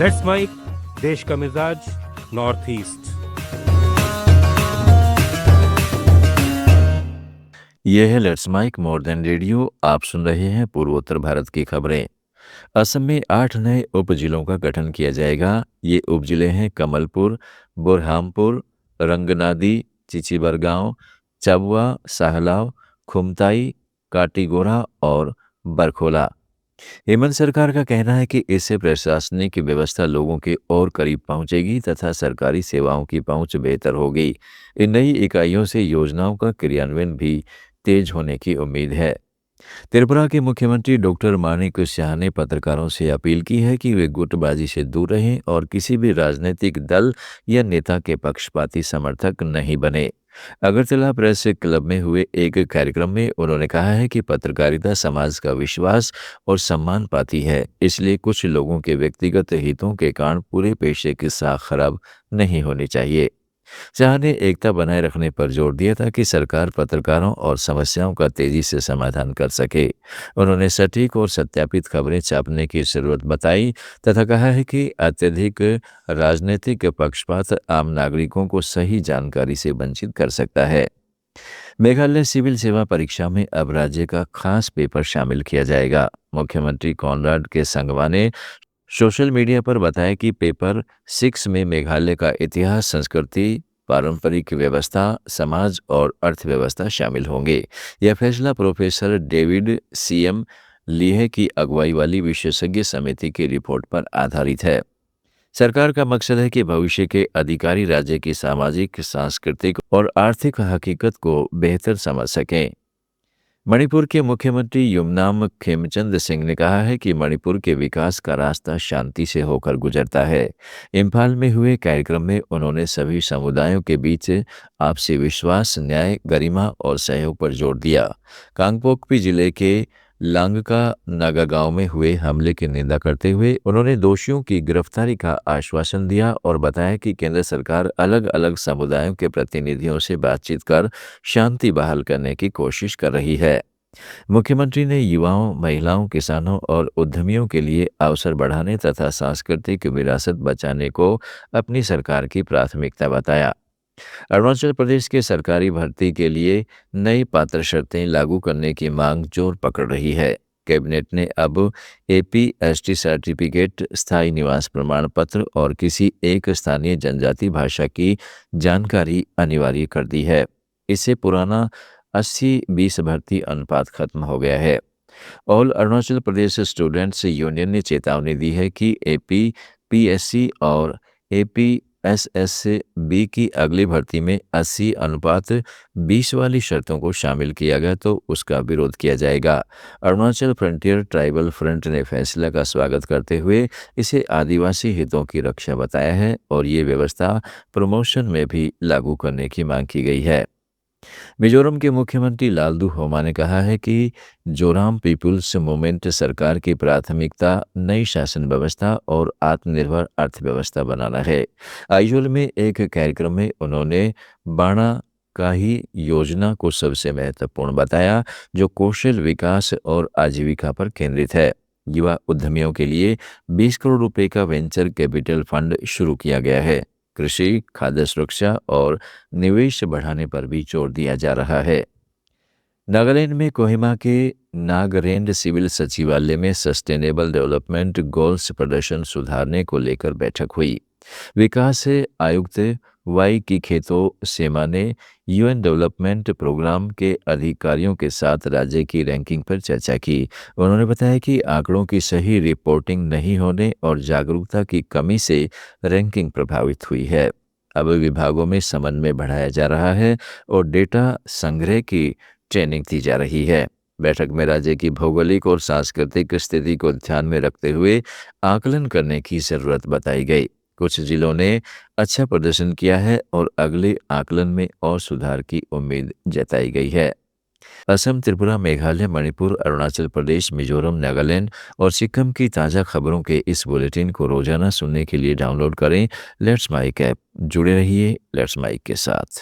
Let's mic, देश का मिजाज, नॉर्थ ईस्ट। यह है let's mic more than radio. आप सुन रहे हैं पूर्वोत्तर भारत की खबरें। असम में 8 नए उप जिलों का गठन किया जाएगा। ये उप जिले हैं कमलपुर, बुरहामपुर, रंगनादी, चिचिबरगांव, चबुआ, साहलाव, खुमताई, काटीगोरा और बरखोला। हेमंत सरकार का कहना है कि इससे प्रशासनिक व्यवस्था लोगों के और करीब पहुंचेगी तथा सरकारी सेवाओं की पहुंच बेहतर होगी। इन नई इकाइयों से योजनाओं का क्रियान्वयन भी तेज होने की उम्मीद है। त्रिपुरा के मुख्यमंत्री डॉक्टर मानिक शाह ने पत्रकारों से अपील की है कि वे गुटबाजी से दूर रहें और किसी भी राजनीतिक दल या नेता के पक्षपाती समर्थक नहीं बने। अगरतला प्रेस क्लब में हुए एक कार्यक्रम में उन्होंने कहा है कि पत्रकारिता समाज का विश्वास और सम्मान पाती है, इसलिए कुछ लोगों के व्यक्तिगत हितों के कारण पूरे पेशे की साख खराब नहीं होनी चाहिए। शाह ने एकता बनाए रखने पर जोर दिया ताकि सरकार पत्रकारों और समस्याओं का तेजी से समाधान कर सके। उन्होंने सटीक और सत्यापित खबरें छापने की जरूरत बताई तथा कहा है कि अत्यधिक राजनीतिक पक्षपात आम नागरिकों को सही जानकारी से वंचित कर सकता है। मेघालय सिविल सेवा परीक्षा में अब राज्य का खास पेपर शामिल किया जाएगा। मुख्यमंत्री कॉनराड के संगवा ने सोशल मीडिया पर बताया कि पेपर 6 में मेघालय का इतिहास, संस्कृति, पारंपरिक व्यवस्था, समाज और अर्थव्यवस्था शामिल होंगे। यह फैसला प्रोफेसर डेविड सीएम लीहे की अगुवाई वाली विशेषज्ञ समिति की रिपोर्ट पर आधारित है। सरकार का मकसद है कि भविष्य के अधिकारी राज्य की सामाजिक, सांस्कृतिक और आर्थिक हकीकत को बेहतर समझ सकें। मणिपुर के मुख्यमंत्री युमनाम खेमचंद सिंह ने कहा है कि मणिपुर के विकास का रास्ता शांति से होकर गुजरता है। इम्फाल में हुए कार्यक्रम में उन्होंने सभी समुदायों के बीच आपसी विश्वास, न्याय, गरिमा और सहयोग पर जोर दिया। कांगपोकपी जिले के लांगका नागा गांव में हुए हमले की निंदा करते हुए उन्होंने दोषियों की गिरफ्तारी का आश्वासन दिया और बताया कि केंद्र सरकार अलग अलग समुदायों के प्रतिनिधियों से बातचीत कर शांति बहाल करने की कोशिश कर रही है। मुख्यमंत्री ने युवाओं, महिलाओं, किसानों और उद्यमियों के लिए अवसर बढ़ाने तथा सांस्कृतिक विरासत बचाने को अपनी सरकार की प्राथमिकता बताया। अरुणाचल प्रदेश के सरकारी भर्ती के लिए नई पात्र शर्तें लागू करने की मांग जोर पकड़ रही है। कैबिनेट ने अब एपीएसटी सर्टिफिकेट, स्थायी निवास प्रमाण पत्र और किसी एक स्थानीय जनजाति भाषा की जानकारी अनिवार्य कर दी है। इससे पुराना 80-20 भर्ती अनुपात खत्म हो गया है। All Arunachal Pradesh students union ने चेतावनी दी है कि एपीपीएससी और एपीएसएसबी की अगली भर्ती में 80:20 वाली शर्तों को शामिल किया गया तो उसका विरोध किया जाएगा। अरुणाचल फ्रंटियर ट्राइबल फ्रंट ने फैसला का स्वागत करते हुए इसे आदिवासी हितों की रक्षा बताया है और ये व्यवस्था प्रमोशन में भी लागू करने की मांग की गई है। मिजोरम के मुख्यमंत्री लालदू होमा ने कहा है कि जोराम पीपुल्स मूवमेंट सरकार की प्राथमिकता नई शासन व्यवस्था और आत्मनिर्भर अर्थव्यवस्था बनाना है। आइजोल में एक कार्यक्रम में उन्होंने बाणा का ही योजना को सबसे महत्वपूर्ण बताया, जो कौशल विकास और आजीविका पर केंद्रित है। युवा उद्यमियों के लिए 20 करोड़ रुपए का वेंचर कैपिटल फंड शुरू किया गया है। कृषि, खाद्य सुरक्षा और निवेश बढ़ाने पर भी जोर दिया जा रहा है। नागालैंड में कोहिमा के नागालैंड सिविल सचिवालय में सस्टेनेबल डेवलपमेंट गोल्स प्रदर्शन सुधारने को लेकर बैठक हुई। विकास आयुक्त वाई की खेतो सेमा ने यूएन डेवलपमेंट प्रोग्राम के अधिकारियों के साथ राज्य की रैंकिंग पर चर्चा की। उन्होंने बताया कि आंकड़ों की सही रिपोर्टिंग नहीं होने और जागरूकता की कमी से रैंकिंग प्रभावित हुई है। अब विभागों में समन्वय बढ़ाया जा रहा है और डेटा संग्रह की ट्रेनिंग दी जा रही है। बैठक में राज्य की भौगोलिक और सांस्कृतिक स्थिति को ध्यान में रखते हुए आकलन करने की जरूरत बताई गई। कुछ जिलों ने अच्छा प्रदर्शन किया है और अगले आकलन में और सुधार की उम्मीद जताई गई है। असम, त्रिपुरा, मेघालय, मणिपुर, अरुणाचल प्रदेश, मिजोरम, नागालैंड और सिक्किम की ताज़ा खबरों के इस बुलेटिन को रोजाना सुनने के लिए डाउनलोड करें लेट्स माइक ऐप। जुड़े रहिए लेट्स माइक के साथ।